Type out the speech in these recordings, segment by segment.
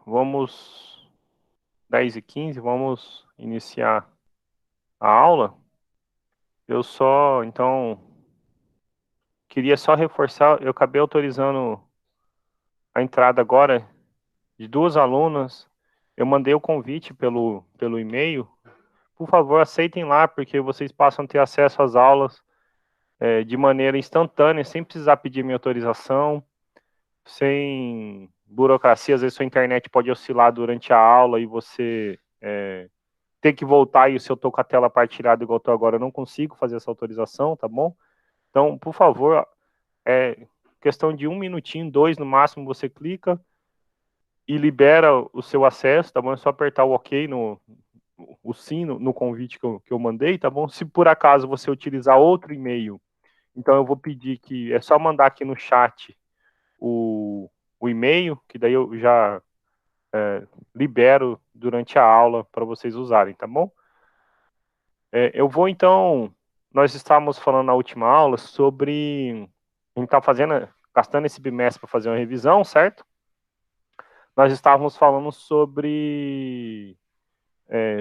Vamos 10h15, vamos iniciar a aula. Eu só, então, queria só reforçar, eu acabei autorizando a entrada agora de duas alunas. Eu mandei o convite pelo e-mail. Por favor, aceitem lá, porque vocês passam a ter acesso às aulas de maneira instantânea, sem precisar pedir minha autorização, sem burocracia. Às vezes sua internet pode oscilar durante a aula e você ter que voltar, e se eu estou com a tela partilhada igual eu estou agora, eu não consigo fazer essa autorização, tá bom? Então, por favor, questão de 1 minutinho, 2 no máximo, você clica e libera o seu acesso, tá bom? É só apertar o OK o sim no convite que eu mandei, tá bom? Se por acaso você utilizar outro e-mail, então eu vou pedir que é só mandar aqui no chat o e-mail, que daí eu já libero durante a aula para vocês usarem, tá bom? Eu vou então. Nós estávamos falando na última aula sobre. A gente está gastando esse bimestre para fazer uma revisão, certo? Nós estávamos falando sobre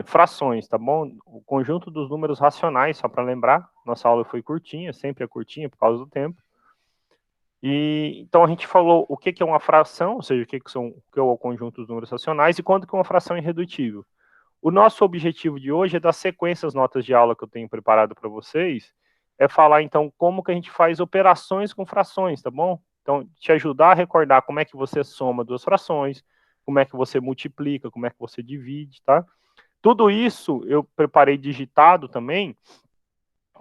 frações, tá bom? O conjunto dos números racionais, só para lembrar. Nossa aula foi curtinha, sempre é curtinha por causa do tempo. E então a gente falou o que é uma fração, ou seja, o que é o conjunto dos números racionais e quando que uma fração é irredutível. O nosso objetivo de hoje é dar sequência às notas de aula que eu tenho preparado para vocês, é falar então como que a gente faz operações com frações, tá bom? Então, te ajudar a recordar como é que você soma duas frações, como é que você multiplica, como é que você divide, tá? Tudo isso eu preparei digitado também,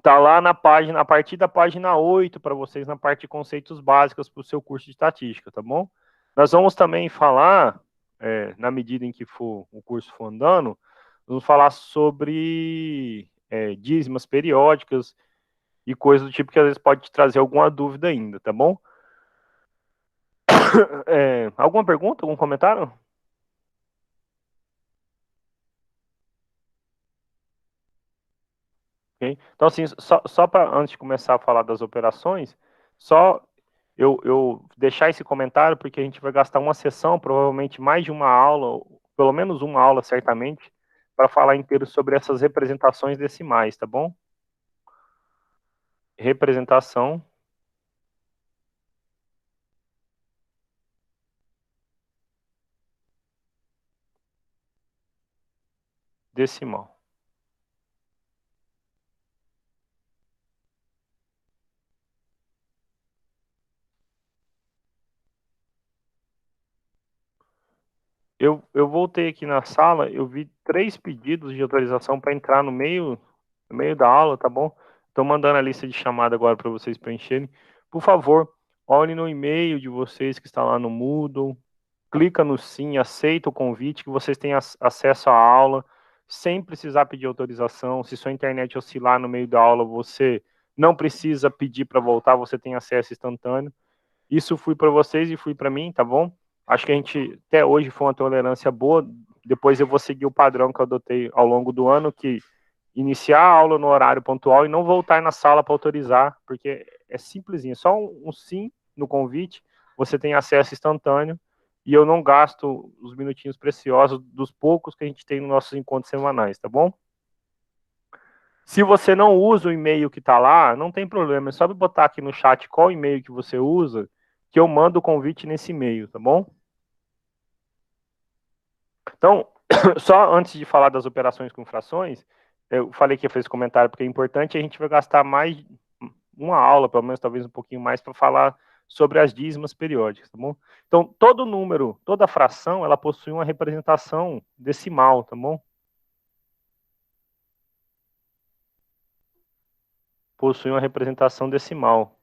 tá lá na página, a partir da página 8 para vocês na parte de conceitos básicos para o seu curso de estatística, tá bom? Nós vamos também falar, na medida em que o curso for andando, vamos falar sobre dízimas periódicas e coisas do tipo que às vezes pode te trazer alguma dúvida ainda, tá bom? Alguma pergunta, algum comentário? Okay? Então, assim, só para antes de começar a falar das operações, só eu deixar esse comentário, porque a gente vai gastar uma sessão, provavelmente mais de uma aula, pelo menos uma aula, certamente, para falar inteiro sobre essas representações decimais, tá bom? Representação decimal. Eu voltei aqui na sala, eu vi 3 pedidos de autorização para entrar no meio da aula, tá bom? Estou mandando a lista de chamada agora para vocês preencherem. Por favor, olhem no e-mail de vocês que está lá no Moodle, clica no sim, aceita o convite, que vocês têm acesso à aula, sem precisar pedir autorização. Se sua internet oscilar no meio da aula, você não precisa pedir para voltar, você tem acesso instantâneo. Isso fui para vocês e fui para mim, tá bom? Acho que a gente, até hoje, foi uma tolerância boa. Depois eu vou seguir o padrão que eu adotei ao longo do ano, que iniciar a aula no horário pontual e não voltar na sala para autorizar, porque é simplesinho, só um sim no convite, você tem acesso instantâneo e eu não gasto os minutinhos preciosos dos poucos que a gente tem nos nossos encontros semanais, tá bom? Se você não usa o e-mail que está lá, não tem problema, é só botar aqui no chat qual e-mail que você usa, que eu mando o convite nesse e-mail, tá bom? Então, só antes de falar das operações com frações, eu falei que ia fazer esse comentário porque é importante, a gente vai gastar mais uma aula, pelo menos talvez um pouquinho mais, para falar sobre as dízimas periódicas, tá bom? Então, todo número, toda fração, ela possui uma representação decimal, tá bom? Possui uma representação decimal.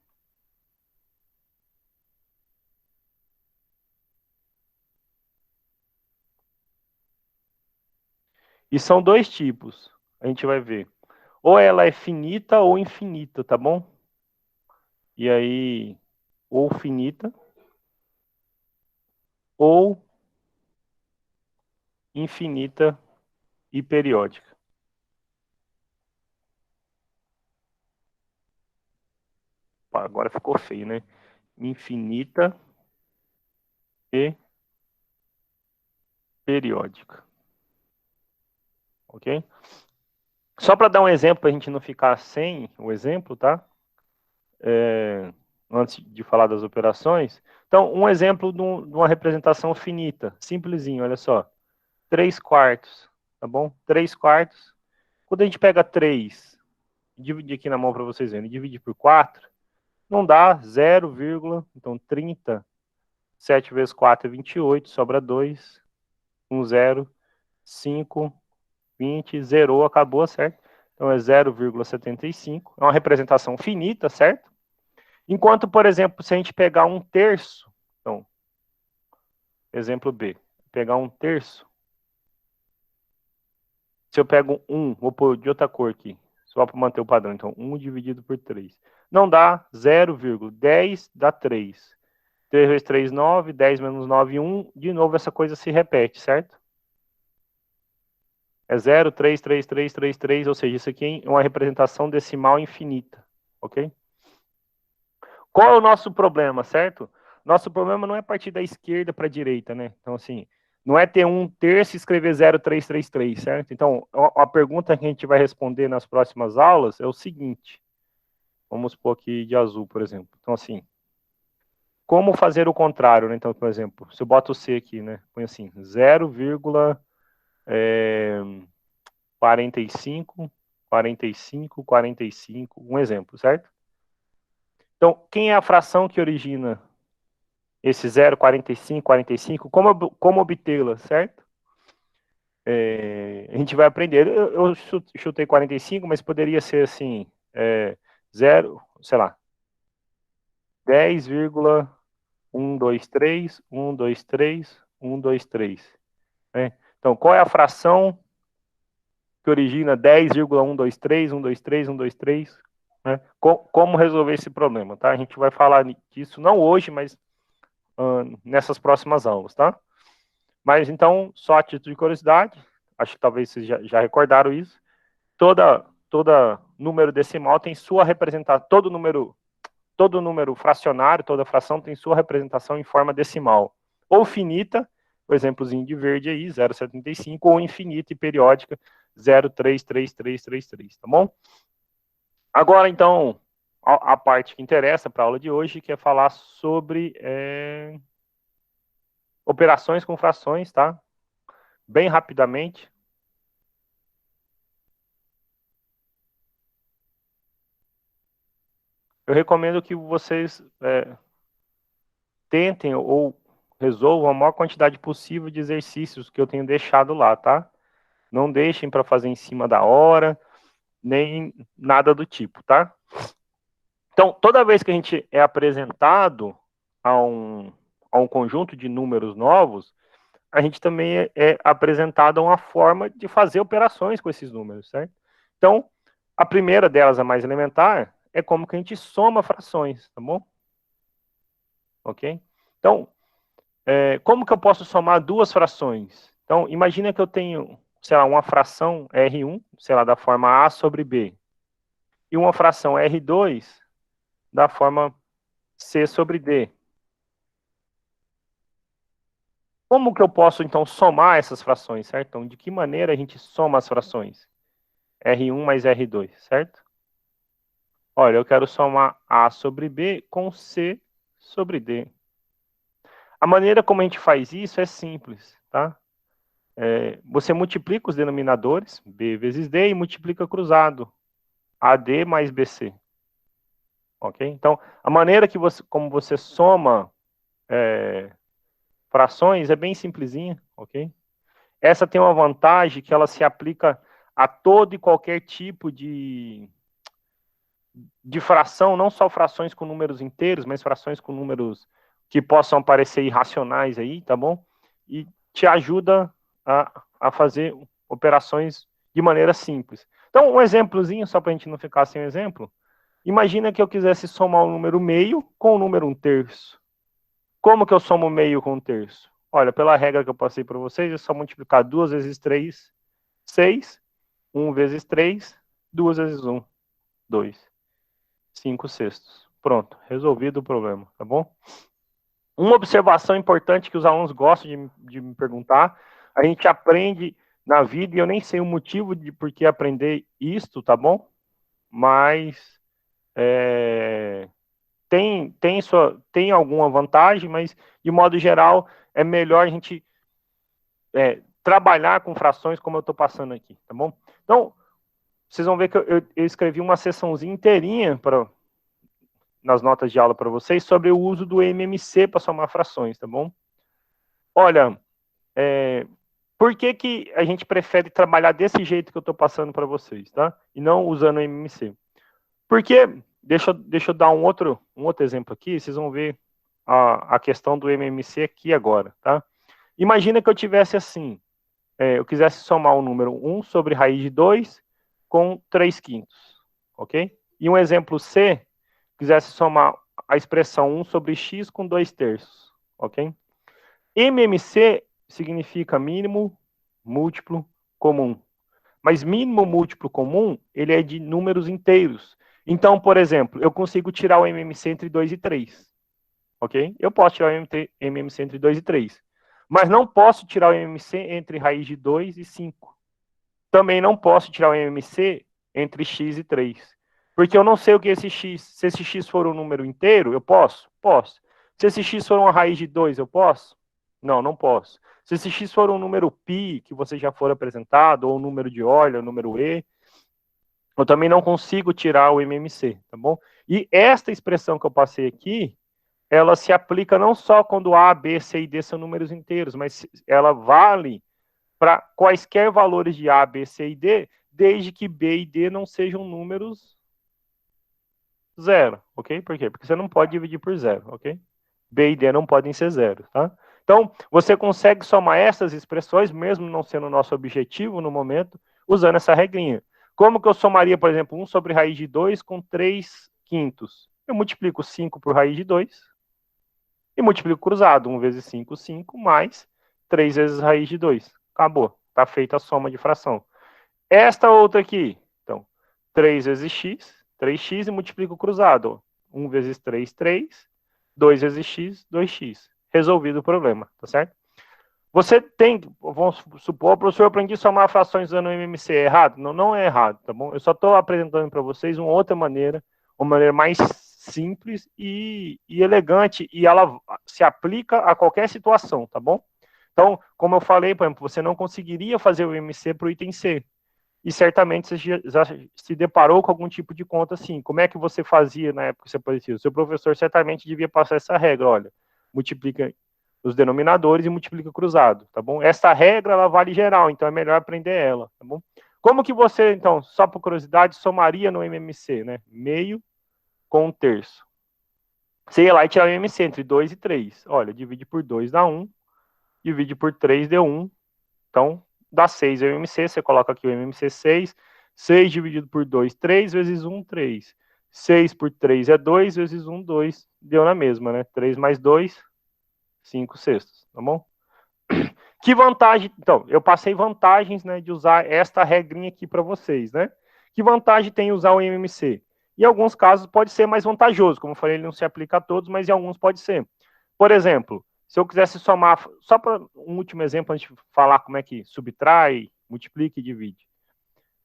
E são dois tipos, a gente vai ver. Ou ela é finita ou infinita, tá bom? E aí, ou finita, ou infinita e periódica. Pá, agora ficou feio, né? Infinita e periódica. Ok? Só para dar um exemplo, para a gente não ficar sem o exemplo, tá? Antes de falar das operações. Então, um exemplo de uma representação finita, simplesinho, olha só. 3 quartos, tá bom? 3 quartos. Quando a gente pega 3, dividir aqui na mão para vocês verem, dividir por 4, não dá 0, então 30, 7 vezes 4 é 28, sobra 2, 1, 0, 5, 20, zerou, acabou, certo? Então é 0,75, é uma representação finita, certo? Enquanto, por exemplo, se a gente pegar um terço, então, exemplo B, pegar um terço, se eu pego 1, vou pôr de outra cor aqui, só para manter o padrão, então 1 dividido por 3, não dá 0,10 dá 3. 3 vezes 3, 9, 10 menos 9, 1, de novo essa coisa se repete, certo? É 0, 3, 3, 3, 3, 3, ou seja, isso aqui é uma representação decimal infinita, ok? Qual é o nosso problema, certo? Nosso problema não é partir da esquerda para a direita, né? Então, assim, não é ter um terço e escrever 0,333, certo? Então, a pergunta que a gente vai responder nas próximas aulas é o seguinte. Vamos pôr aqui de azul, por exemplo. Então, assim, como fazer o contrário, né? Então, por exemplo, se eu boto o C aqui, né? Põe assim, 0,45, 45, 45, um exemplo, certo? Então, quem é a fração que origina esse 0,45, 45, como obtê-la, certo? A gente vai aprender. Eu chutei 45, mas poderia ser assim, 0, sei lá, 10,123, 123, 123. Né? Então, qual é a fração que origina 10,123, 123, 123? Né? Como resolver esse problema, tá? A gente vai falar disso não hoje, mas nessas próximas aulas, tá? Mas então, só a título de curiosidade, acho que talvez vocês já recordaram isso, toda número decimal tem sua representação, todo número fracionário, toda fração tem sua representação em forma decimal, ou finita, o exemplozinho de verde aí, 0,75, ou infinita e periódica, 0,33333, tá bom? Agora, então, a parte que interessa para a aula de hoje, que é falar sobre operações com frações, tá? Bem rapidamente. Eu recomendo que vocês tentem ou resolvam a maior quantidade possível de exercícios que eu tenho deixado lá, tá? Não deixem para fazer em cima da hora, nem nada do tipo, tá? Então, toda vez que a gente é apresentado a um conjunto de números novos, a gente também é apresentado a uma forma de fazer operações com esses números, certo? Então, a primeira delas, a mais elementar, é como que a gente soma frações, tá bom? Ok? Então, como que eu posso somar duas frações? Então, imagina que eu tenho, sei lá, uma fração R1, sei lá, da forma A sobre B, e uma fração R2 da forma C sobre D. Como que eu posso, então, somar essas frações, certo? Então, de que maneira a gente soma as frações? R1 mais R2, certo? Olha, eu quero somar A sobre B com C sobre D. A maneira como a gente faz isso é simples, tá? Você multiplica os denominadores, B vezes D, e multiplica cruzado, AD mais BC. Ok? Então, a maneira como você soma frações é bem simplesinha, ok? Essa tem uma vantagem que ela se aplica a todo e qualquer tipo de fração, não só frações com números inteiros, mas frações com números que possam parecer irracionais aí, tá bom? E te ajuda a fazer operações de maneira simples. Então, um exemplozinho, só para a gente não ficar sem exemplo. Imagina que eu quisesse somar o número meio com o número 1/3. Como que eu somo meio com 1/3? Olha, pela regra que eu passei para vocês, é só multiplicar 2 vezes 3, 6. 1 vezes 3, 2 vezes 1, 2. 5/6. Pronto, resolvido o problema, tá bom? Uma observação importante que os alunos gostam de me perguntar, a gente aprende na vida, e eu nem sei o motivo de por que aprender isto, tá bom? Mas tem alguma vantagem, mas de modo geral é melhor a gente trabalhar com frações como eu estou passando aqui, tá bom? Então, vocês vão ver que eu escrevi uma sessãozinha inteirinha nas notas de aula para vocês sobre o uso do MMC para somar frações, tá bom? Olha, por que a gente prefere trabalhar desse jeito que eu estou passando para vocês, tá? E não usando o MMC? Porque, deixa eu dar um outro exemplo aqui, vocês vão ver a questão do MMC aqui agora, tá? Imagina que eu tivesse assim, eu quisesse somar o número 1 sobre raiz de 2 com 3 quintos, ok? E um exemplo C, quisesse somar a expressão 1 sobre x com 2 terços, ok? MMC significa mínimo, múltiplo, comum. Mas mínimo múltiplo comum, ele é de números inteiros. Então, por exemplo, eu consigo tirar o MMC entre 2 e 3, ok? Eu posso tirar o MMC entre 2 e 3. Mas não posso tirar o MMC entre raiz de 2 e 5. Também não posso tirar o MMC entre x e 3. Porque eu não sei o que é esse x. Se esse x for um número inteiro, eu posso? Posso. Se esse x for uma raiz de 2, eu posso? Não, não posso. Se esse x for um número π, que você já for apresentado, ou um número de Euler, um número e, eu também não consigo tirar o MMC, tá bom? E esta expressão que eu passei aqui, ela se aplica não só quando A, B, C e D são números inteiros, mas ela vale para quaisquer valores de A, B, C e D, desde que B e D não sejam números zero, ok? Por quê? Porque você não pode dividir por zero, ok? B e D não podem ser zero, tá? Então, você consegue somar essas expressões, mesmo não sendo o nosso objetivo no momento, usando essa regrinha. Como que eu somaria, por exemplo, 1 sobre raiz de 2 com 3 quintos? Eu multiplico 5 por raiz de 2 e multiplico cruzado. 1 vezes 5, 5, mais 3 vezes raiz de 2. Acabou. Está feita a soma de fração. Esta outra aqui, então, 3 vezes x, 3x e multiplico cruzado. 1 vezes 3, 3. 2 vezes x, 2x. Resolvido o problema, tá certo? Você tem, vamos supor, professor, eu aprendi a somar frações usando o MMC. É errado? Não, não é errado, tá bom? Eu só estou apresentando para vocês uma outra maneira, uma maneira mais simples e elegante, e ela se aplica a qualquer situação, tá bom? Então, como eu falei, por exemplo, você não conseguiria fazer o MMC para o item C. E certamente você já se deparou com algum tipo de conta assim. Como é que você fazia na época que você aparecia? O seu professor certamente devia passar essa regra, olha, multiplica os denominadores e multiplica cruzado, tá bom? Essa regra, ela vale geral, então é melhor aprender ela, tá bom? Como que você, então, só por curiosidade, somaria no MMC, né? Meio com um terço. Você ia lá e tirar o MMC entre 2 e 3. Olha, divide por 2 dá 1, divide por 3 deu 1, então dá 6 o MMC, você coloca aqui o MMC 6, 6 dividido por 2, 3 vezes 1, 3. 6 por 3 é 2, vezes 1, 2. Deu na mesma, né? 3 mais 2, 5 sextos, tá bom? Que vantagem, então, eu passei vantagens, né, de usar esta regrinha aqui para vocês, né? Que vantagem tem usar o MMC? Em alguns casos pode ser mais vantajoso, como eu falei, ele não se aplica a todos, mas em alguns pode ser. Por exemplo, se eu quisesse somar, só para um último exemplo, antes de falar como é que subtrai, multiplica e divide.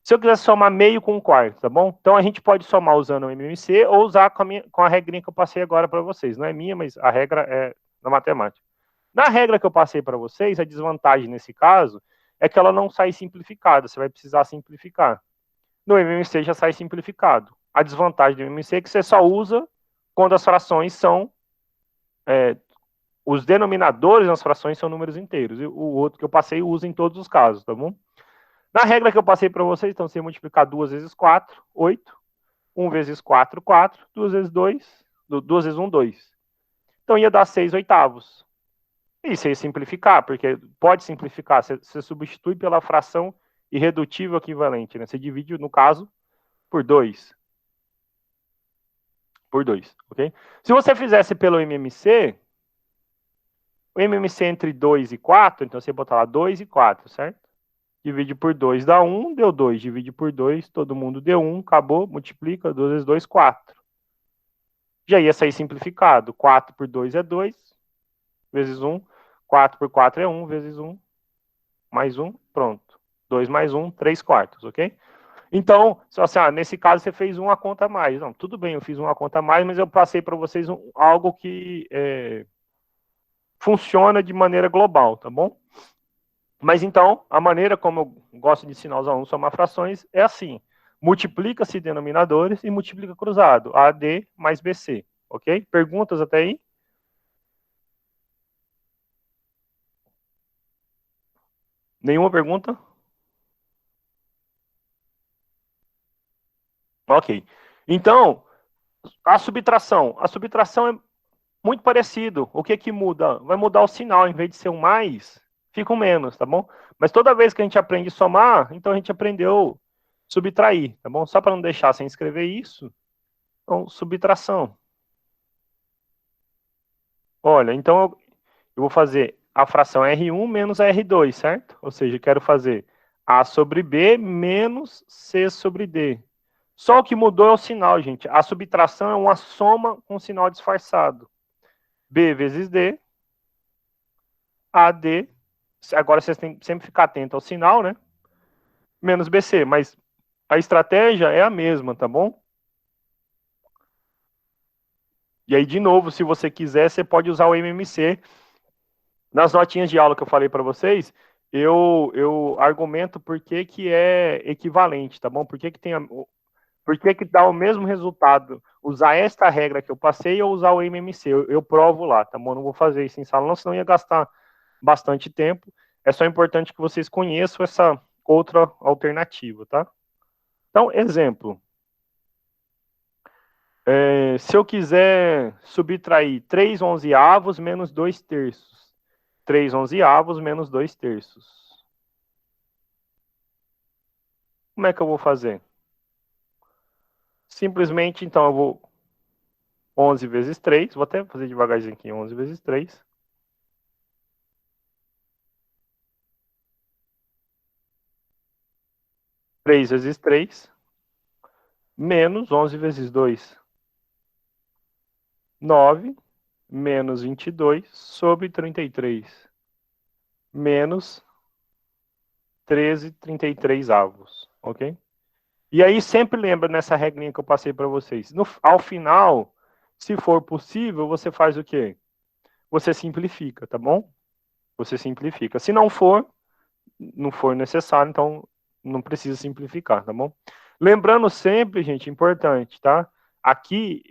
Se eu quisesse somar meio com um quarto, tá bom? Então a gente pode somar usando o MMC ou usar com a regrinha que eu passei agora para vocês. Não é minha, mas a regra é da matemática. Na regra que eu passei para vocês, a desvantagem nesse caso é que ela não sai simplificada, você vai precisar simplificar. No MMC já sai simplificado. A desvantagem do MMC é que você só usa quando as frações são os denominadores das frações são números inteiros. E o outro que eu passei usa em todos os casos, tá bom? Na regra que eu passei para vocês, então, você multiplicar 2 vezes 4, 8. 1 vezes 4, 4. 2 vezes 2, 2 vezes 1, 2. Então, ia dar 6 oitavos. E você ia simplificar, porque pode simplificar. Você substitui pela fração irredutível equivalente, né? Você divide, no caso, por 2. Por 2, ok? Se você fizesse pelo MMC, o MMC entre 2 e 4, então você botar lá 2 e 4, certo? Divide por 2 dá 1, deu 2. Divide por 2, todo mundo deu 1, acabou, multiplica, 2 vezes 2, 4. Já ia sair simplificado. 4 por 2 é 2, vezes 1. 4 por 4 é 1, vezes 1. mais 1, pronto. 2 mais 1, 3/4, ok? Então, assim, nesse caso você fez uma conta a mais. Não, tudo bem, eu fiz uma conta a mais, mas eu passei para vocês algo que funciona de maneira global, tá bom? Mas então, a maneira como eu gosto de ensinar os alunos a somar frações é assim: multiplica-se denominadores e multiplica cruzado, AD mais BC, ok? Perguntas até aí? Nenhuma pergunta? Ok. Então, a subtração. A subtração é muito parecido. O que que muda? Vai mudar o sinal. Em vez de ser um mais, fica um menos, tá bom? Mas toda vez que a gente aprende a somar, então a gente aprendeu subtrair, tá bom? Só para não deixar sem escrever isso, então, subtração. Olha, então eu vou fazer a fração R1 menos a R2, certo? Ou seja, eu quero fazer A sobre B menos C sobre D. Só o que mudou é o sinal, gente. A subtração é uma soma com sinal disfarçado. B vezes D, AD. Agora vocês têm que sempre ficar atento ao sinal, né? Menos BC. Mas a estratégia é a mesma, tá bom? E aí, de novo, se você quiser, você pode usar o MMC. Nas notinhas de aula que eu falei para vocês, eu argumento por que, que é equivalente, tá bom? Por que, que tem por que, que dá o mesmo resultado usar esta regra que eu passei ou usar o MMC? Eu provo lá, tá bom? Não vou fazer isso em sala, não, senão ia gastar bastante tempo. É só importante que vocês conheçam essa outra alternativa, tá? Então, exemplo. Se eu quiser subtrair 3/11 menos 2/3. 3/11 menos 2/3. Como é que eu vou fazer? Simplesmente, então, eu vou 11 vezes 3. Vou até fazer devagarzinho aqui. 11 vezes 3. 3 vezes 3. Menos 11 vezes 2. 9. Menos 22 sobre 33. Menos 13/33 avos. Ok? E aí sempre lembra nessa regrinha que eu passei para vocês. Ao final, se for possível, você faz o quê? Você simplifica, tá bom? Você simplifica. Se não for, não for necessário, então não precisa simplificar, tá bom? Lembrando sempre, gente, importante, tá? Aqui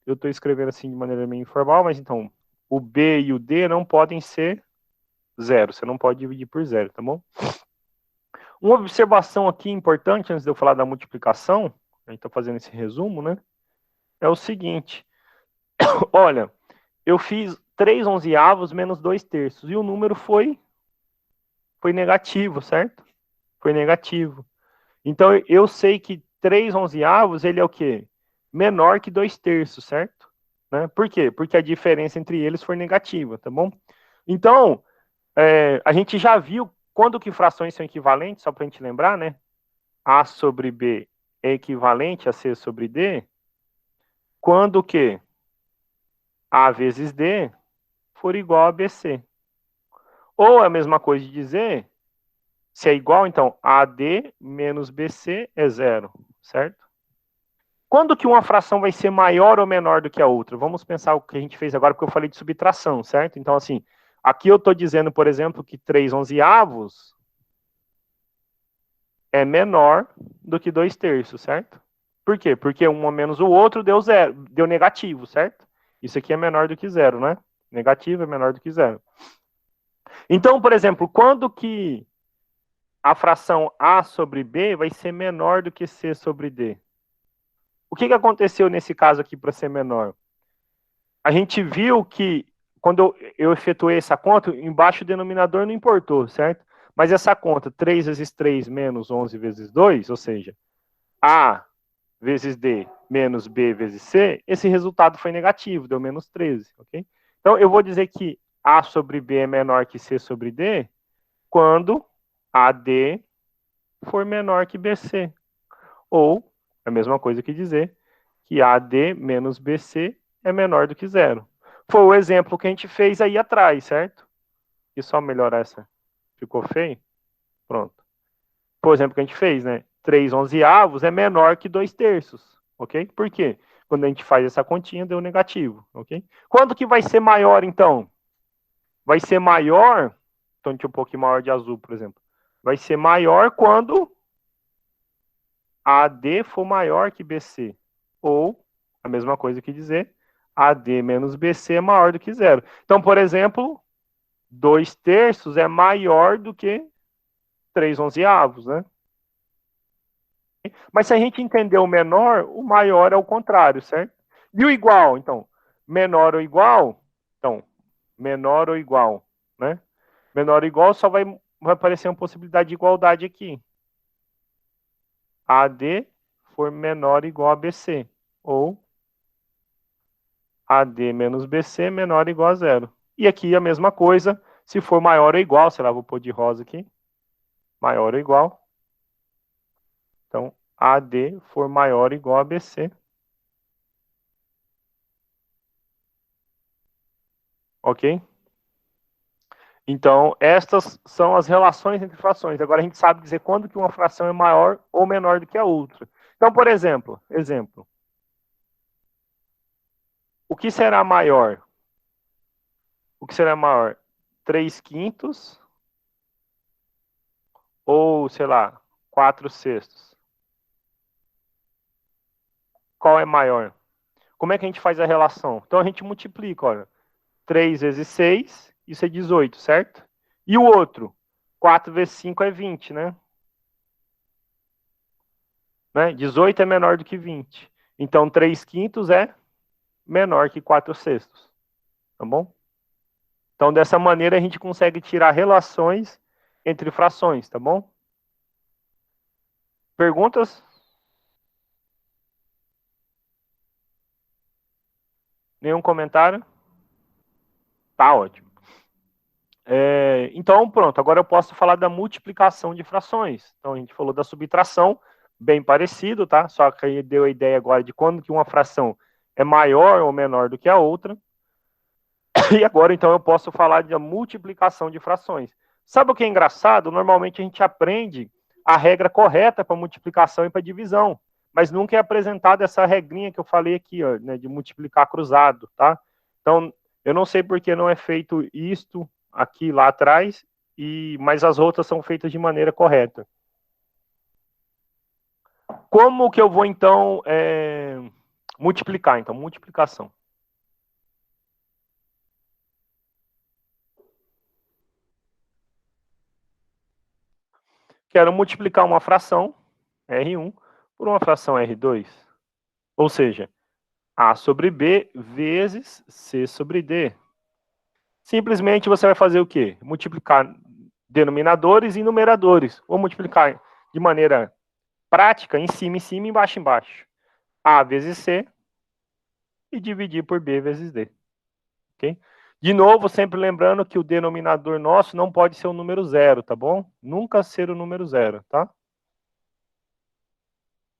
eu estou escrevendo assim de maneira meio informal, mas então o B e o D não podem ser zero. Você não pode dividir por zero, tá bom? Uma observação aqui importante, antes de eu falar da multiplicação, a gente está fazendo esse resumo, né? É o seguinte. Olha, eu fiz 3/11 menos 2/3 e o número foi negativo, certo? Foi negativo. Então eu sei que 3/11 ele é o quê? Menor que 2/3, certo? Né? Por quê? Porque a diferença entre eles foi negativa, tá bom? Então, a gente já viu quando que frações são equivalentes, só para a gente lembrar, né? A sobre B é equivalente a C sobre D, quando que A vezes D for igual a BC. Ou é a mesma coisa de dizer, se é igual, então AD menos BC é zero, certo? Quando que uma fração vai ser maior ou menor do que a outra? Vamos pensar o que a gente fez agora, porque eu falei de subtração, certo? Então, assim, aqui eu estou dizendo, por exemplo, que 3/11 é menor do que 2/3, certo? Por quê? Porque um menos o outro deu zero, deu negativo, certo? Isso aqui é menor do que zero, né? Negativo é menor do que zero. Então, por exemplo, quando que a fração A sobre B vai ser menor do que C sobre D? O que aconteceu nesse caso aqui para ser menor? A gente viu que quando eu efetuei essa conta, embaixo o denominador não importou, certo? Mas essa conta, 3 vezes 3 menos 11 vezes 2, ou seja, A vezes D menos B vezes C, esse resultado foi negativo, deu menos 13, ok? Então, eu vou dizer que A sobre B é menor que C sobre D quando AD for menor que BC. Ou, a mesma coisa que dizer que AD menos BC é menor do que zero. Foi o exemplo que a gente fez aí atrás, certo? E só melhorar essa. Ficou feio? Pronto. Por exemplo, que a gente fez, né? 3 onzeavos é menor que 2 terços, ok? Por quê? Quando a gente faz essa continha, deu negativo, ok? Quando que vai ser maior, então? Vai ser maior, então deixa um pouquinho maior de azul, por exemplo. Vai ser maior quando AD for maior que BC. Ou, a mesma coisa que dizer, AD menos BC é maior do que zero. Então, por exemplo, 2 terços é maior do que 3 onzeavos, né? Mas se a gente entender o menor, o maior é o contrário, certo? E o igual, então, menor ou igual, então, menor ou igual, né? Menor ou igual só vai aparecer uma possibilidade de igualdade aqui. AD for menor ou igual a BC. Ou AD menos BC menor ou igual a zero. E aqui a mesma coisa, se for maior ou igual, sei lá, vou pôr de rosa aqui. Maior ou igual. Então, AD for maior ou igual a BC. Ok? Então, estas são as relações entre frações. Agora a gente sabe dizer quando que uma fração é maior ou menor do que a outra. Então, por exemplo, o que será maior? O que será maior? 3 quintos ou, sei lá, 4 sextos? Qual é maior? Como é que a gente faz a relação? Então a gente multiplica, olha. 3 vezes 6, isso é 18, certo? E o outro? 4 vezes 5 é 20, né? 18 é menor do que 20. Então 3 quintos é menor que 4 sextos. Tá bom? Então dessa maneira a gente consegue tirar relações entre frações, tá bom? Perguntas? Nenhum comentário? Tá ótimo. Então, pronto, agora eu posso falar da multiplicação de frações. Então, a gente falou da subtração, bem parecido, tá? Só que aí deu a ideia agora de quando que uma fração é maior ou menor do que a outra. E agora, então, eu posso falar da multiplicação de frações. Sabe o que é engraçado? Normalmente a gente aprende a regra correta para multiplicação e para divisão, mas nunca é apresentada essa regrinha que eu falei aqui, ó, né, de multiplicar cruzado, tá? Então, eu não sei por que não é feito isto aqui lá atrás, mas as outras são feitas de maneira correta. Como que eu vou, então, multiplicar? Então, multiplicação. Quero multiplicar uma fração, R1, por uma fração R2. Ou seja, A sobre B vezes C sobre D. Simplesmente você vai fazer o quê? Multiplicar denominadores e numeradores. Vou multiplicar de maneira prática, em cima, embaixo, embaixo. A vezes C e dividir por B vezes D. Ok? De novo, sempre lembrando que o denominador nosso não pode ser o número zero, tá bom? Nunca ser o número zero, tá?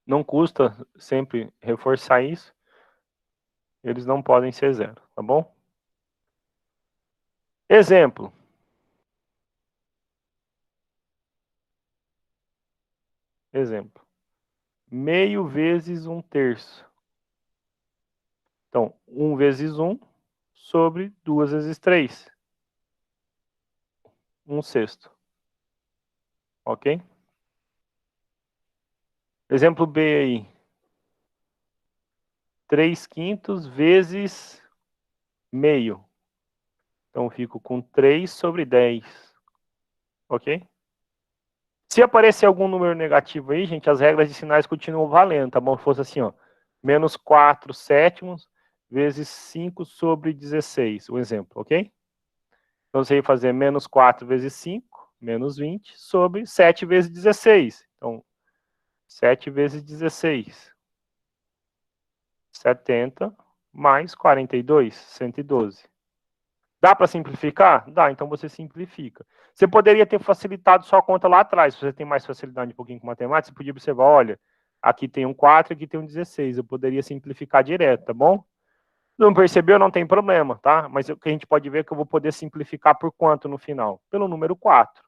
Não custa sempre reforçar isso. Eles não podem ser zero, tá bom? Exemplo. Exemplo. Meio vezes 1/3. Então, 1 vezes 1 sobre 2 vezes 3. 1/6. Ok? Exemplo B aí. 3 quintos vezes meio. Então, fico com 3 sobre 10. Ok? Se aparecer algum número negativo aí, gente, as regras de sinais continuam valendo, tá bom? Se fosse assim, ó. Menos 4 sétimos vezes 5 sobre 16. O exemplo, ok? Então, você ia fazer menos 4 vezes 5, menos 20, sobre 7 vezes 16. Então, 7 vezes 16. 70 mais 42, 112. Dá para simplificar? Dá, então você simplifica. Você poderia ter facilitado sua conta lá atrás. Se você tem mais facilidade um pouquinho com matemática, você podia observar, olha, aqui tem um 4, aqui tem um 16. Eu poderia simplificar direto, tá bom? Não percebeu? Não tem problema, tá? Mas o que a gente pode ver é que eu vou poder simplificar por quanto no final? Pelo número 4.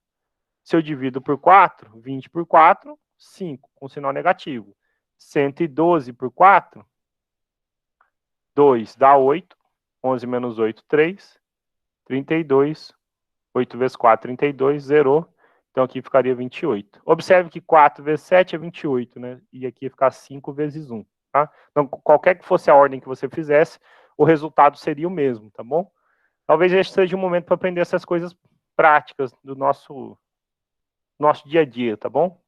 Se eu divido por 4, 20 por 4, 5, com sinal negativo. 112 por 4, 2 dá 8. 11 menos 8, 3. 32. 8 vezes 4, 32. Zerou. Então, aqui ficaria 28. Observe que 4 vezes 7 é 28, né? E aqui ia ficar 5 vezes 1, tá? Então, qualquer que fosse a ordem que você fizesse, o resultado seria o mesmo, tá bom? Talvez este seja um momento para aprender essas coisas práticas do nosso dia a dia, tá bom?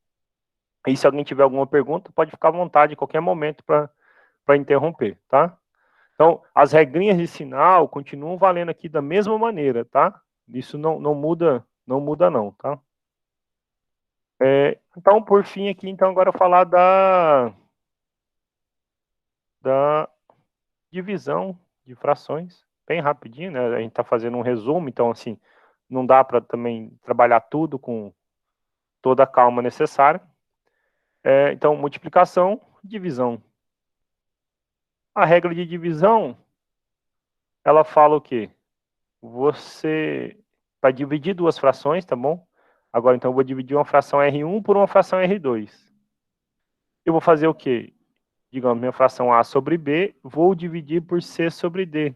E se alguém tiver alguma pergunta, pode ficar à vontade em qualquer momento para interromper, tá? Então, as regrinhas de sinal continuam valendo aqui da mesma maneira, tá? Isso não muda não, tá? Então, por fim aqui, então agora eu vou falar da divisão de frações, bem rapidinho, né? A gente está fazendo um resumo, então assim, não dá para também trabalhar tudo com toda a calma necessária. Então, multiplicação, divisão. A regra de divisão, ela fala o quê? Você vai dividir duas frações, tá bom? Agora, então, eu vou dividir uma fração R1 por uma fração R2. Eu vou fazer o quê? Digamos, minha fração A sobre B, vou dividir por C sobre D.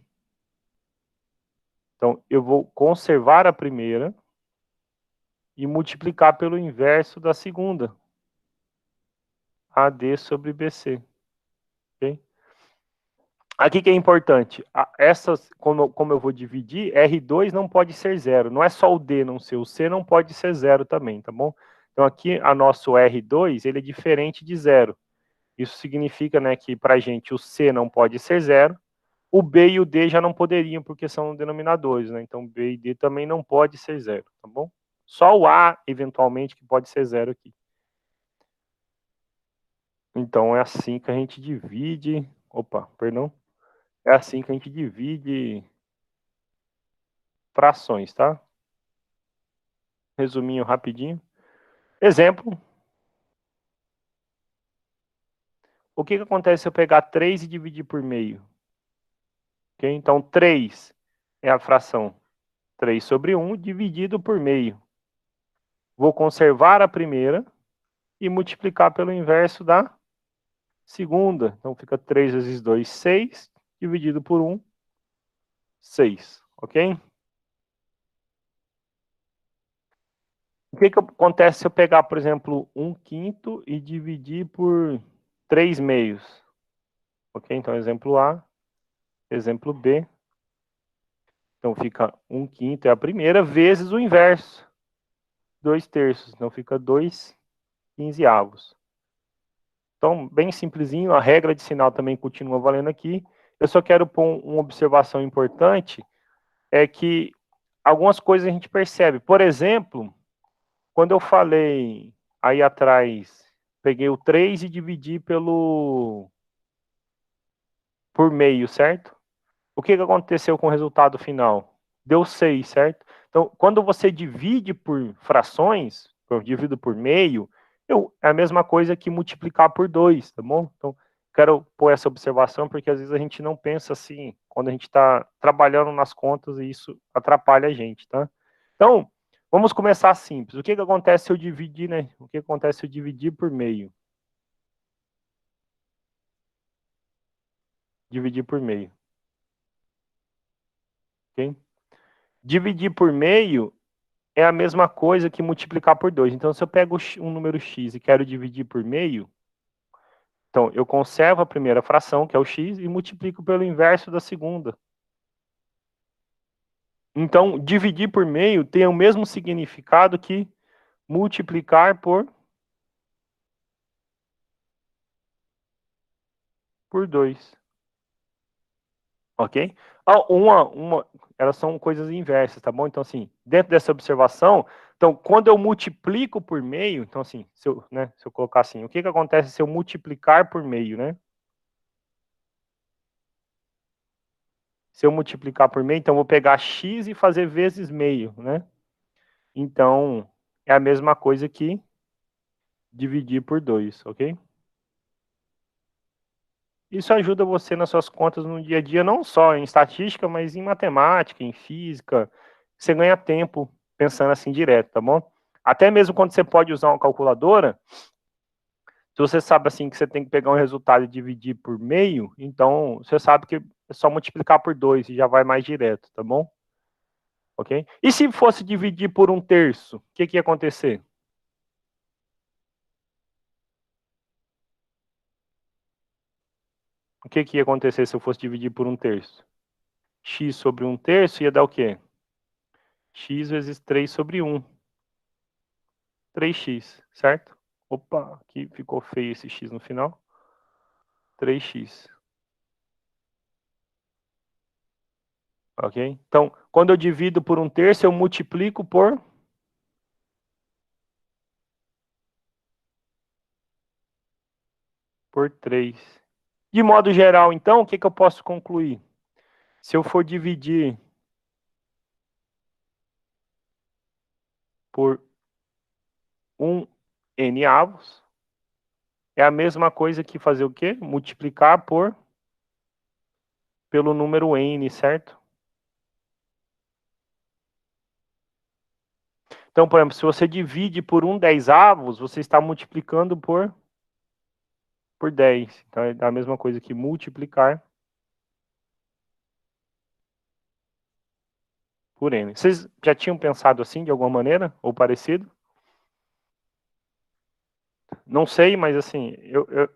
Então, eu vou conservar a primeira e multiplicar pelo inverso da segunda. AD sobre BC. Ok? Aqui que é importante, essas, como eu vou dividir, R2 não pode ser zero. Não é só o D não ser, o C não pode ser zero também, tá bom? Então aqui, a nosso R2, ele é diferente de zero. Isso significa, né, que para a gente o C não pode ser zero, o B e o D já não poderiam, porque são denominadores, né? Então B e D também não pode ser zero, tá bom? Só o A, eventualmente, que pode ser zero aqui. Então é assim que a gente divide... Opa, perdão. É assim que a gente divide frações, tá? Resuminho rapidinho. Exemplo. O que acontece se eu pegar 3 e dividir por meio? Okay? Então, 3 é a fração 3 sobre 1 dividido por meio. Vou conservar a primeira e multiplicar pelo inverso da segunda. Então, fica 3 vezes 2, 6, dividido por 1, 6. Ok? O que acontece se eu pegar, por exemplo, 1/5 e dividir por 3 meios? Ok? Então, exemplo A, exemplo B. Então, fica 1/5 é a primeira, vezes o inverso, 2/3. Então, fica 2/15. Então, bem simplesinho, a regra de sinal também continua valendo aqui. Eu só quero pôr uma observação importante, é que algumas coisas a gente percebe. Por exemplo, quando eu falei aí atrás, peguei o 3 e dividi por meio, certo? O que aconteceu com o resultado final? Deu 6, certo? Então, quando você divide por frações, eu divido por meio, é a mesma coisa que multiplicar por 2, tá bom? Então, quero pôr essa observação, porque às vezes a gente não pensa assim, quando a gente está trabalhando nas contas, e isso atrapalha a gente, tá? Então, vamos começar simples. O que acontece se eu dividir, né? O que acontece se eu dividir por meio? Dividir por meio. Ok? Dividir por meio é a mesma coisa que multiplicar por 2. Então, se eu pego um número x e quero dividir por meio, então eu conservo a primeira fração, que é o x, e multiplico pelo inverso da segunda. Então, dividir por meio tem o mesmo significado que multiplicar por 2. Ok? Elas são coisas inversas, tá bom? Então, assim, dentro dessa observação, então, quando eu multiplico por meio, então, assim, se eu colocar assim, o que acontece se eu multiplicar por meio, né? Se eu multiplicar por meio, então eu vou pegar x e fazer vezes meio, né? Então, é a mesma coisa que dividir por 2, ok? Isso ajuda você nas suas contas no dia a dia, não só em estatística, mas em matemática, em física. Você ganha tempo pensando assim direto, tá bom? Até mesmo quando você pode usar uma calculadora, se você sabe assim que você tem que pegar um resultado e dividir por meio, então você sabe que é só multiplicar por 2 e já vai mais direto, tá bom? Ok? E se fosse dividir por 1/3, o que ia acontecer? O que ia acontecer se eu fosse dividir por 1/3? X sobre 1/3 ia dar o quê? X vezes 3 sobre 1. 3x, certo? Opa, aqui ficou feio esse x no final. 3x. Ok? Então, quando eu divido por 1/3, eu multiplico por 3. De modo geral, então, o que eu posso concluir? Se eu for dividir por 1n avos, é a mesma coisa que fazer o quê? Multiplicar pelo número n, certo? Então, por exemplo, se você divide por 1/10, você está multiplicando por 10. Então, é a mesma coisa que multiplicar por n. Vocês já tinham pensado assim, de alguma maneira? Ou parecido? Não sei, mas assim,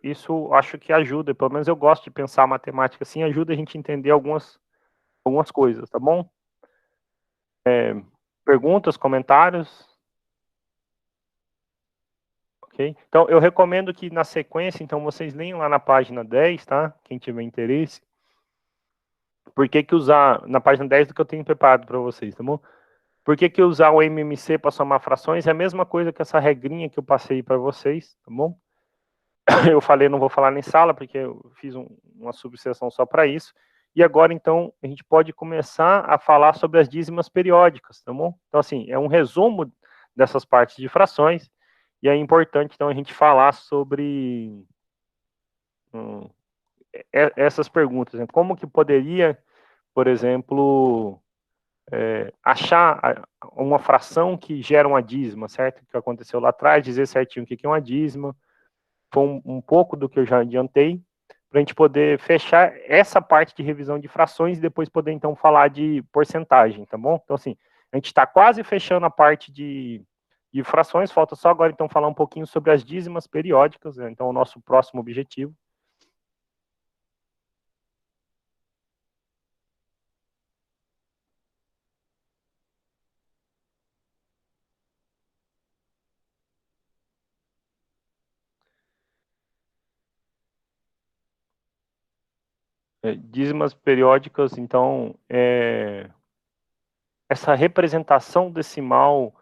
isso acho que ajuda. Pelo menos eu gosto de pensar a matemática assim, ajuda a gente a entender algumas coisas, tá bom? Perguntas, comentários? Ok? Então, eu recomendo que na sequência, então, vocês leiam lá na página 10, tá? Quem tiver interesse. Por que que usar, na página 10 do que eu tenho preparado para vocês, tá bom? Por que que usar o MMC para somar frações é a mesma coisa que essa regrinha que eu passei para vocês, tá bom? Eu falei, não vou falar nem sala, porque eu fiz uma subseção só para isso. E agora, então, a gente pode começar a falar sobre as dízimas periódicas, tá bom? Então, assim, é um resumo dessas partes de frações, e é importante, então, a gente falar sobre essas perguntas, né? Como que poderia, por exemplo, achar uma fração que gera uma dízima, certo? Que aconteceu lá atrás, dizer certinho o que é uma dízima, foi um pouco do que eu já adiantei, para a gente poder fechar essa parte de revisão de frações e depois poder, então, falar de porcentagem, tá bom? Então, assim, a gente está quase fechando a parte de frações, falta só agora, então, falar um pouquinho sobre as dízimas periódicas, né? Então, o nosso próximo objetivo. Dízimas periódicas, então, essa representação decimal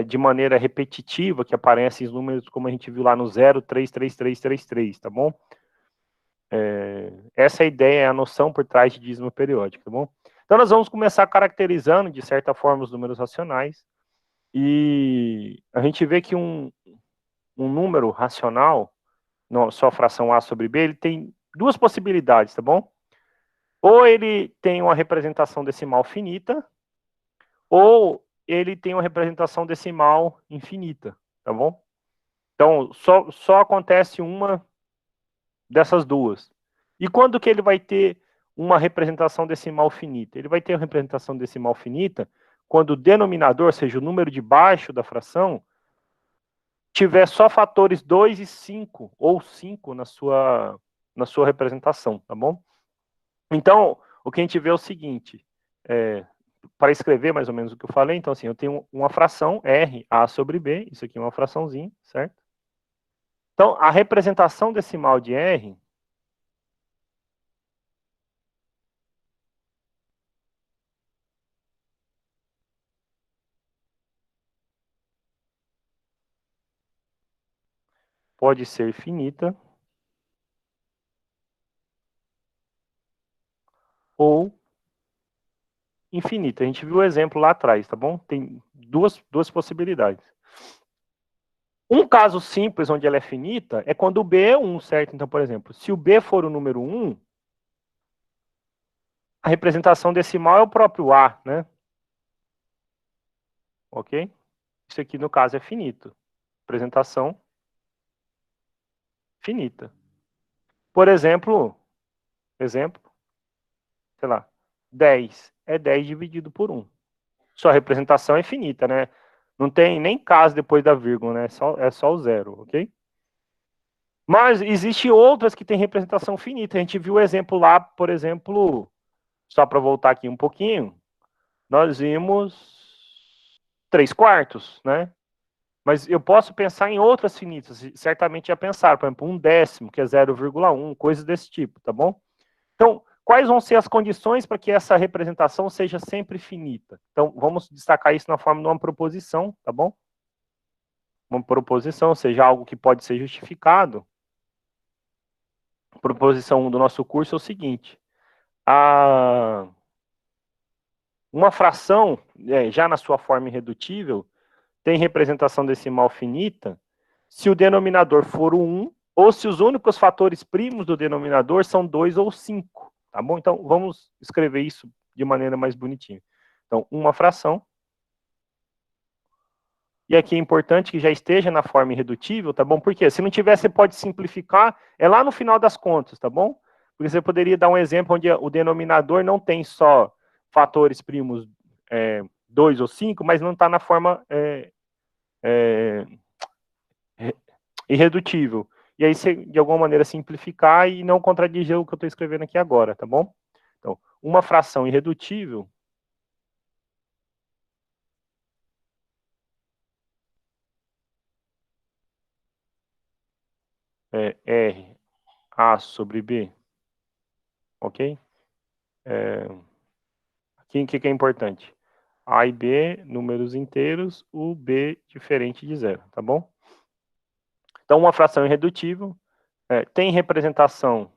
de maneira repetitiva, que aparece em números como a gente viu lá no 0,33333, tá bom? Essa é a ideia, é a noção por trás de dízima periódica, tá bom? Então, nós vamos começar caracterizando, de certa forma, os números racionais, e a gente vê que um número racional, sua fração A sobre B, ele tem duas possibilidades, tá bom? Ou ele tem uma representação decimal finita, ou ele tem uma representação decimal infinita, tá bom? Então, só acontece uma dessas duas. E quando que ele vai ter uma representação decimal finita? Ele vai ter uma representação decimal finita quando o denominador, ou seja, o número de baixo da fração, tiver só fatores 2 e 5, ou 5 na sua representação, tá bom? Então, o que a gente vê é o seguinte, para escrever mais ou menos o que eu falei, então assim, eu tenho uma fração R, A sobre B, isso aqui é uma fraçãozinha, certo? Então, a representação decimal de R pode ser finita ou infinita. A gente viu o exemplo lá atrás, tá bom? Tem duas possibilidades. Um caso simples onde ela é finita é quando o B é 1, certo? Então, por exemplo, se o B for o número 1, a representação decimal é o próprio A, né? Ok? Isso aqui, no caso, é finito. Representação finita. Por exemplo, sei lá, 10 é 10 dividido por 1. Sua representação é finita, né? Não tem nem caso depois da vírgula, né? É só o zero, ok? Mas existem outras que têm representação finita. A gente viu o exemplo lá, por exemplo, só para voltar aqui um pouquinho, nós vimos 3/4, né? Mas eu posso pensar em outras finitas, certamente já pensaram, por exemplo, 1/10, que é 0,1, coisas desse tipo, tá bom? Então, quais vão ser as condições para que essa representação seja sempre finita? Então, vamos destacar isso na forma de uma proposição, tá bom? Uma proposição, ou seja, algo que pode ser justificado. A proposição 1 do nosso curso é o seguinte: uma fração, já na sua forma irredutível, tem representação decimal finita se o denominador for o 1 ou se os únicos fatores primos do denominador são 2 ou 5, tá bom? Então, vamos escrever isso de maneira mais bonitinha. Então, uma fração, e aqui é importante que já esteja na forma irredutível, tá bom? Porque se não tiver, você pode simplificar, é lá no final das contas, tá bom? Porque você poderia dar um exemplo onde o denominador não tem só fatores primos 2 ou 5, mas não está na forma irredutível. E aí você, de alguma maneira, simplificar e não contradizer o que eu estou escrevendo aqui agora, tá bom? Então, uma fração irredutível é R A sobre B, ok? Aqui o que é importante? A e B, números inteiros, o B diferente de zero, tá bom? Então, uma fração irredutível tem representação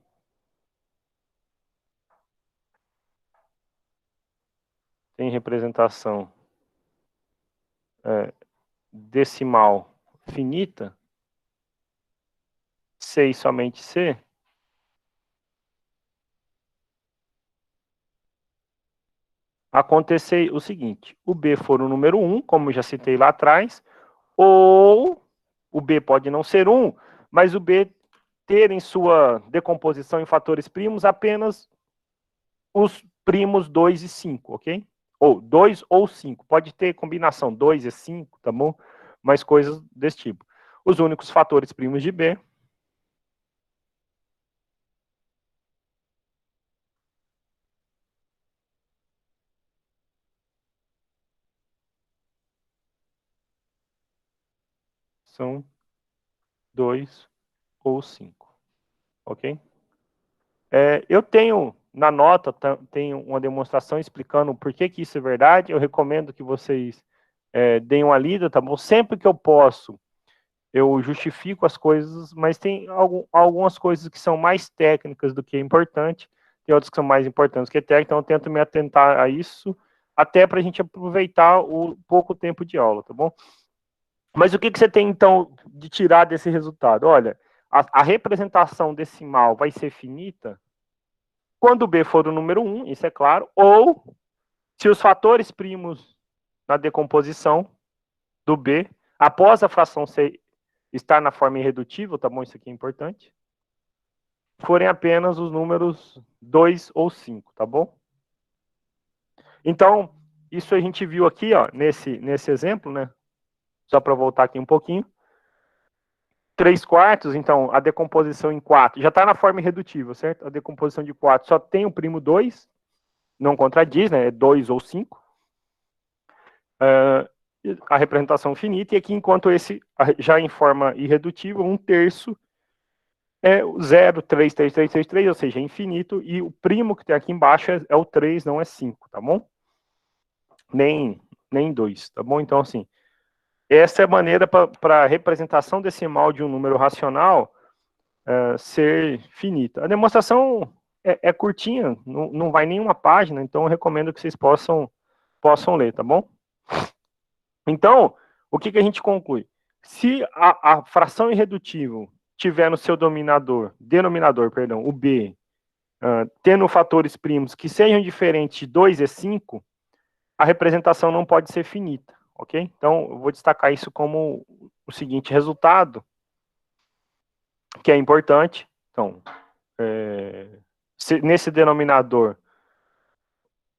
decimal finita, C e somente C, acontecer o seguinte: o B for o número 1, como eu já citei lá atrás, ou o B pode não ser 1, mas o B ter em sua decomposição em fatores primos apenas os primos 2 e 5, ok? Ou 2 ou 5. Pode ter combinação 2 e 5, tá bom? Mas coisas desse tipo. Os únicos fatores primos de B são 2 ou 5, ok? Eu tenho, na nota, tenho uma demonstração explicando por que isso é verdade. Eu recomendo que vocês deem uma lida, tá bom? Sempre que eu posso, eu justifico as coisas, mas tem algumas coisas que são mais técnicas do que importante, tem outras que são mais importantes do que técnicas, então eu tento me atentar a isso, até para a gente aproveitar o pouco tempo de aula, tá bom? Mas o que você tem, então, de tirar desse resultado? Olha, a representação decimal vai ser finita quando B for o número 1, isso é claro, ou se os fatores primos na decomposição do B, após a fração C estar na forma irredutível, tá bom? Isso aqui é importante. Forem apenas os números 2 ou 5, tá bom? Então, isso a gente viu aqui, ó, nesse exemplo, né? Só para voltar aqui um pouquinho. 3/4, então, a decomposição em 4 já está na forma irredutível, certo? A decomposição de 4 só tem o primo 2, não contradiz, né? É 2 ou 5. A representação finita, e aqui, enquanto esse já em forma irredutível, 1/3 é o 0,33333, ou seja, é infinito, e o primo que tem aqui embaixo é o 3, não é 5, tá bom? Nem 2, tá bom? Então, assim, essa é a maneira para a representação decimal de um número racional ser finita. A demonstração é curtinha, não vai nem uma página, então eu recomendo que vocês possam ler, tá bom? Então, o que a gente conclui? Se a fração irredutível tiver no seu denominador, o B, tendo fatores primos que sejam diferentes de 2 e 5, a representação não pode ser finita, ok? Então, eu vou destacar isso como o seguinte resultado, que é importante. Então, se nesse denominador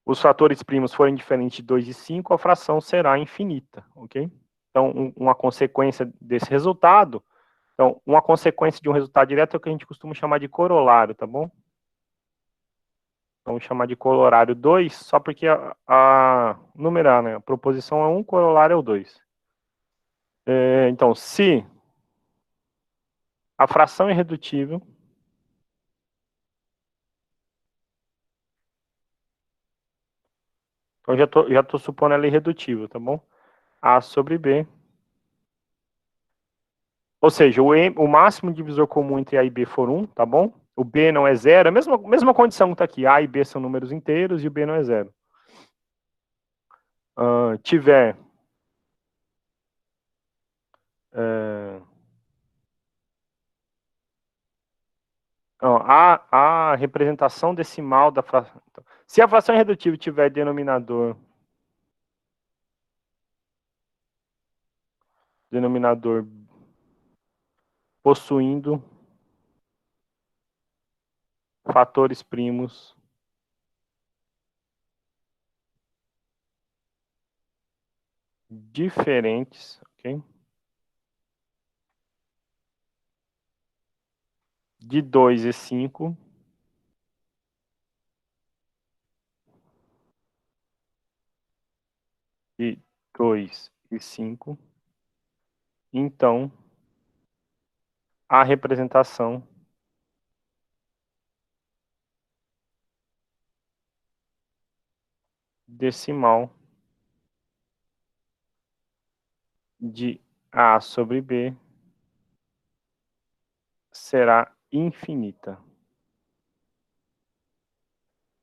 os fatores primos forem diferentes de 2 e 5, a fração será infinita, ok? Então, uma consequência desse resultado, então, uma consequência de um resultado direto é o que a gente costuma chamar de corolário, tá bom? Vamos chamar de corolário 2, só porque numerar, né? A proposição é 1, corolário é o 2. Então, se a fração é irredutível, então já tô supondo ela irredutível, tá bom? A sobre B. Ou seja, o máximo divisor comum entre A e B for 1, tá bom? O B não é zero, é a mesma condição que está aqui. A e B são números inteiros e o B não é zero. Tiver a representação decimal da fração. Então, se a fração irredutível tiver denominador possuindo fatores primos diferentes, ok? De 2 e 5, de 2 e 5, então a representação decimal de A sobre B será infinita.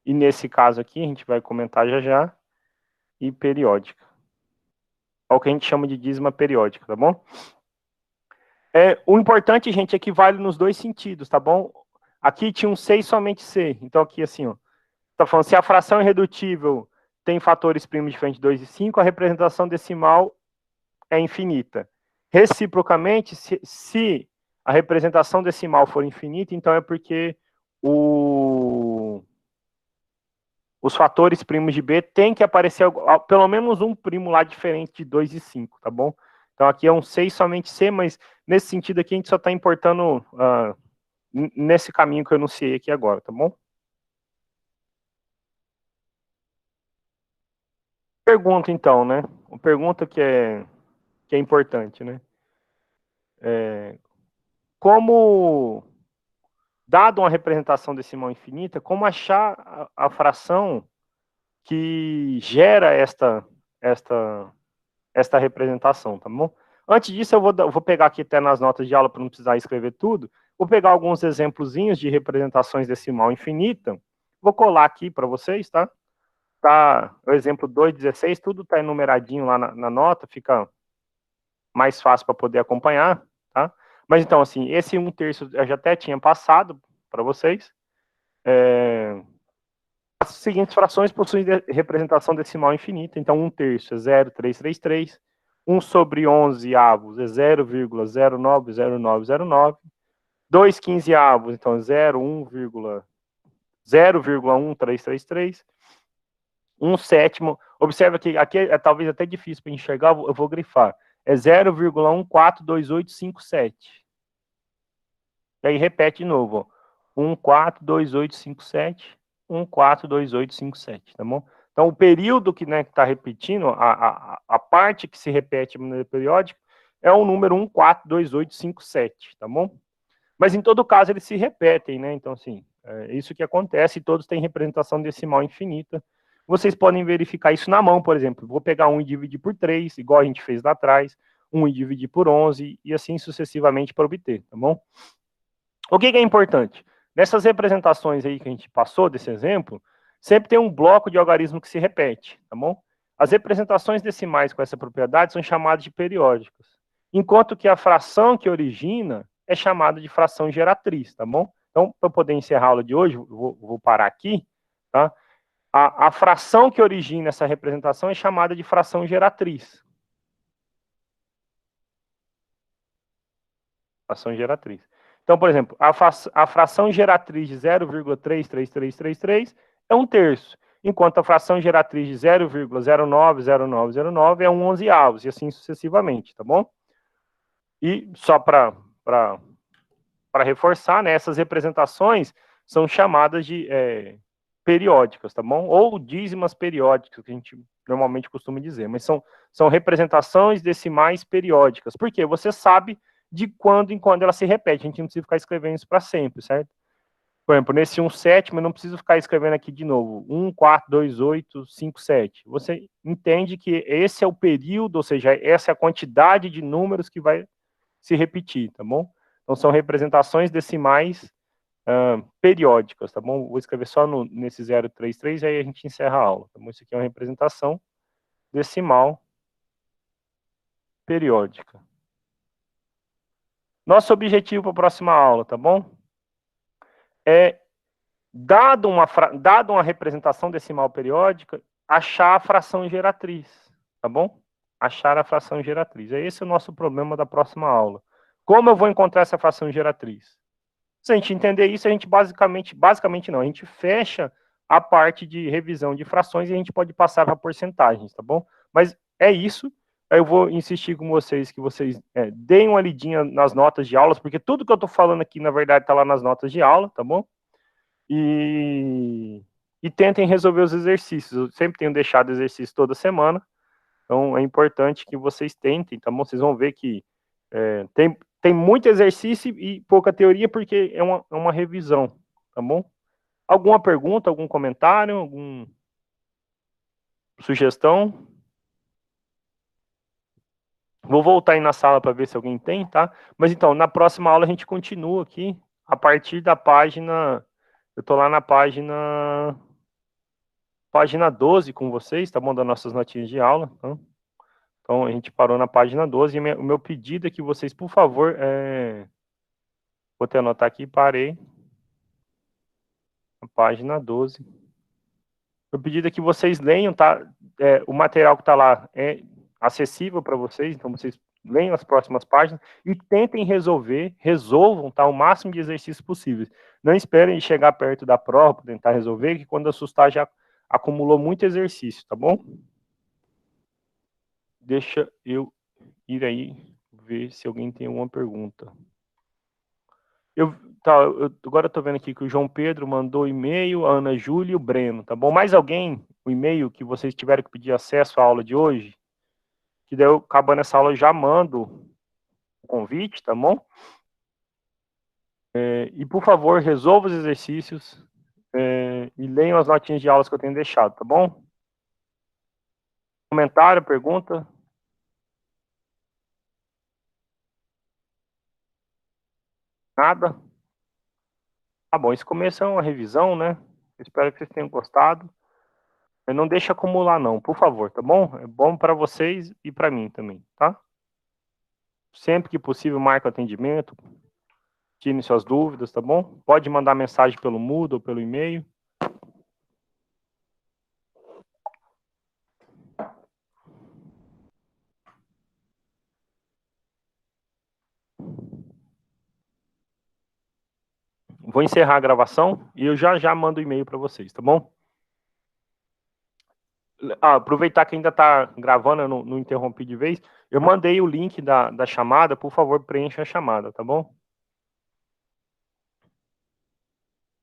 E nesse caso aqui, a gente vai comentar já já, e periódica. É o que a gente chama de dízima periódica, tá bom? O importante, gente, é que vale nos dois sentidos, tá bom? Aqui tinha um C e somente C. Então aqui assim, ó, tá falando se a fração irredutível tem fatores primos diferentes de 2 e 5, a representação decimal é infinita. Reciprocamente, se a representação decimal for infinita, então é porque os fatores primos de B tem que aparecer pelo menos um primo lá diferente de 2 e 5, tá bom? Então aqui é um C e somente C, mas nesse sentido aqui a gente só está importando nesse caminho que eu enunciei aqui agora, tá bom? Pergunta então, né? Uma pergunta que é importante, né? Como, dado uma representação decimal infinita, como achar a fração que gera esta representação, tá bom? Antes disso, eu vou pegar aqui até nas notas de aula para não precisar escrever tudo. Vou pegar alguns exemplozinhos de representações decimal infinita. Vou colar aqui para vocês, tá? Tá, o exemplo 2,16, tudo tá enumeradinho lá na nota, fica mais fácil para poder acompanhar, tá? Mas então, assim, esse 1/3 eu já até tinha passado para vocês. As seguintes frações possuem representação decimal infinita, então 1/3 é 0,333, 1 sobre 11 avos é 0,090909, 2 15avos, então 0,1333, 1 sétimo, observa que aqui é talvez até difícil para enxergar, eu vou grifar, é 0,142857. E aí repete de novo, ó, 142857, 142857, tá bom? Então, o período que está repetindo, a parte que se repete de maneira periódica, é o número 142857, tá bom? Mas, em todo caso, eles se repetem, né? Então, assim, é isso que acontece, e todos têm representação decimal infinita. Vocês podem verificar isso na mão, por exemplo. Vou pegar 1 e dividir por 3, igual a gente fez lá atrás, 1 e dividir por 11, e assim sucessivamente para obter, tá bom? O que é importante? Nessas representações aí que a gente passou, desse exemplo, sempre tem um bloco de algarismo que se repete, tá bom? As representações decimais com essa propriedade são chamadas de periódicas, enquanto que a fração que origina é chamada de fração geratriz, tá bom? Então, para poder encerrar a aula de hoje, vou parar aqui, tá? A fração que origina essa representação é chamada de fração geratriz. Fração geratriz. Então, por exemplo, a fração geratriz de 0,33333 é 1/3, enquanto a fração geratriz de 0,090909 é 1/11avos, e assim sucessivamente, tá bom? E só para reforçar, né, essas representações são chamadas de periódicas, tá bom? Ou dízimas periódicas, que a gente normalmente costuma dizer, mas são representações decimais periódicas. Por quê? Você sabe de quando em quando ela se repete, a gente não precisa ficar escrevendo isso para sempre, certo? Por exemplo, nesse 1/7, eu não preciso ficar escrevendo aqui de novo, 1, 4, 2, 8, 5, 7. Você entende que esse é o período, ou seja, essa é a quantidade de números que vai se repetir, tá bom? Então, são representações decimais periódicas, tá bom? Vou escrever só nesse 033, aí a gente encerra a aula, tá bom? Isso aqui é uma representação decimal periódica. Nosso objetivo para a próxima aula, tá bom? É, dado uma representação decimal periódica, achar a fração geratriz, tá bom? Achar a fração geratriz. Esse é o nosso problema da próxima aula. Como eu vou encontrar essa fração geratriz? Se a gente entender isso, a gente basicamente não, a gente fecha a parte de revisão de frações e a gente pode passar para porcentagens, tá bom? Mas é isso. Eu vou insistir com vocês que vocês deem uma lidinha nas notas de aulas, porque tudo que eu estou falando aqui, na verdade, está lá nas notas de aula, tá bom? E tentem resolver os exercícios. Eu sempre tenho deixado exercício toda semana, então é importante que vocês tentem, tá bom? Vocês vão ver que tem muito exercício e pouca teoria, porque é uma revisão, tá bom? Alguma pergunta, algum comentário, alguma sugestão? Vou voltar aí na sala para ver se alguém tem, tá? Mas então, na próxima aula a gente continua aqui, a partir da página... Eu tô lá na página 12 com vocês, tá bom? Das nossas notinhas de aula, tá? Então, a gente parou na página 12, e o meu pedido é que vocês, por favor, vou até anotar aqui, parei. A página 12. Meu pedido é que vocês leiam, tá? O material que está lá é acessível para vocês, então vocês leiam as próximas páginas e tentem resolvam, tá? O máximo de exercícios possíveis. Não esperem chegar perto da prova para tentar resolver, que quando assustar já acumulou muito exercício, tá bom? Deixa eu ir aí ver se alguém tem alguma pergunta. Agora eu tô vendo aqui que o João Pedro mandou e-mail, a Ana Júlia e o Breno, tá bom? Mais alguém, o e-mail que vocês tiveram que pedir acesso à aula de hoje, que daí eu, acabando essa aula, eu já mando o convite, tá bom? E, por favor, resolva os exercícios e leiam as notinhas de aulas que eu tenho deixado, tá bom? Comentário, pergunta? Nada? Tá bom, esse começo é uma revisão, né? Espero que vocês tenham gostado. Não deixe acumular, não, por favor, tá bom? É bom para vocês e para mim também, tá? Sempre que possível, marque o atendimento, tire suas dúvidas, tá bom? Pode mandar mensagem pelo Moodle ou pelo e-mail. Vou encerrar a gravação e eu já mando o e-mail para vocês, tá bom? Aproveitar que ainda está gravando, eu não interrompi de vez. Eu mandei o link da chamada, por favor, preencha a chamada, tá bom?